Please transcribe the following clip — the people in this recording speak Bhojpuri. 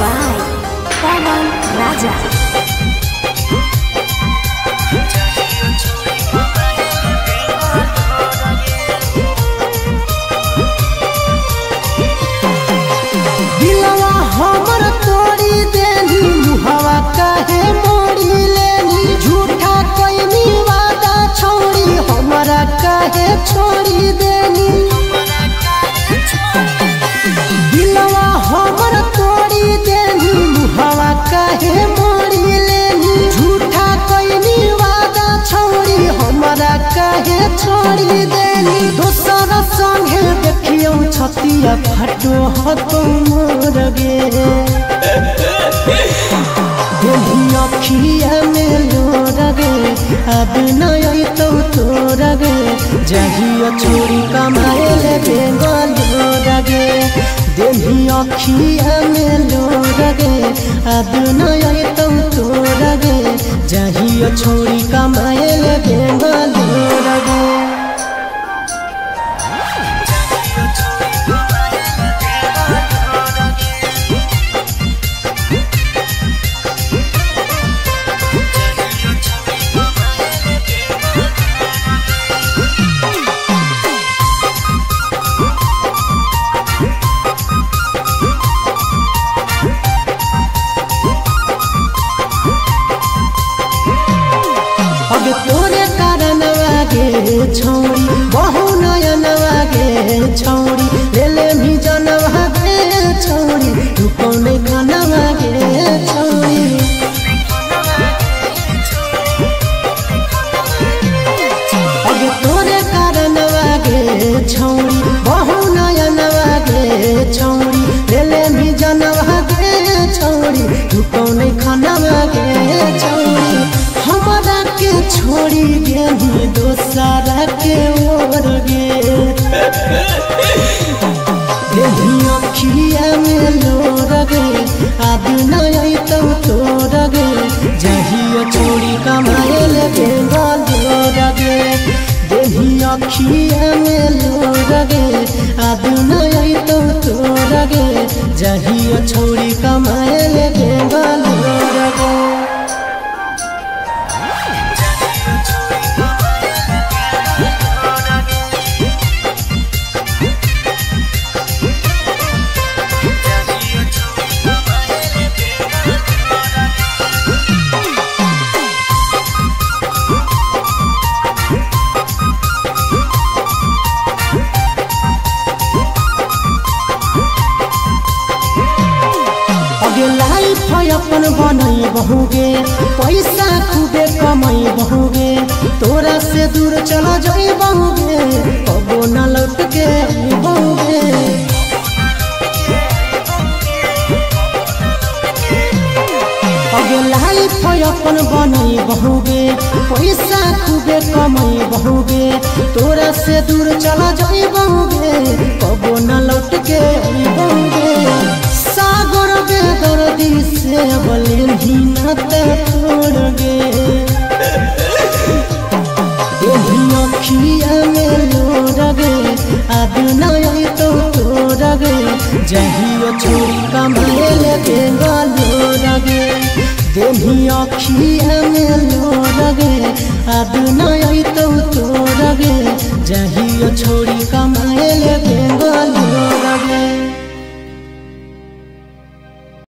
by Pawan Raja. दिलवा हमर तोड़ी देनी मुहवा काहे मोड़ी लेनी झूठा कोई वादा छोड़ी हमरा काहे छोड़ी देनी दिलवा हमर तोड़ी देनी मुहवा काहे मोड़ी लेनी झूठा कोई वादा छोड़ी हमरा काहे छोड़ी देनी दोसर संगे देखियो छतिया फाटो हतो मोर गे अखिया में लोर गे अब नई तो तोर गे जहियो छोड़ी कमाए ले बेंगलोर गे देही अखिया में लोर गे अब नई तो तोर गे जहियो छोड़ी कमाए ले बेंगलोर गे तोरे कारण वागे छौड़ी बहु नयन वागे छौड़ी ले ले भी जनवा गे छौड़ी तू कौने खाना वागे छौड़ी अगे तोरे कारण वागे छौड़ी बहु नयन वागे छौड़ी ले ले भी जनवा गे छौड़ी तू कौने खाना वागे छौड़ी हमरा के छोड़ी गेली दोसरा के ओर गे देही अखिया में लोर गे अब नई तो तोर गे जहियो छोड़ी कमाए ले बेंगलोर गे देही अखिया में लोर गे अब नई तो तोर गे जहियो छोड़ी कमाए ले बेंगलोर गे लाइफ अपन बनई बहुगे पैसा खूबे कमाई बहुगे तोरा से दूर चला जाई बहुगे कबो न लौट के बहुगे अगे लाइफ अपन बनई बहुगे पैसा खूबे कमाई बहुगे तोरा से दूर चला जाई बहुगे कबो न लौट के बहुगे सागर बेदर्दी से बोले भी नाते तोड़ गे देही अखिया में लोर गे अब नई तो तोड़ गे जहियो छोड़ी कमाए ले बेंगलोर गे देही अखिया में लोर गे अब नई तो तोड़ गे जहियो छोड़ी कमाए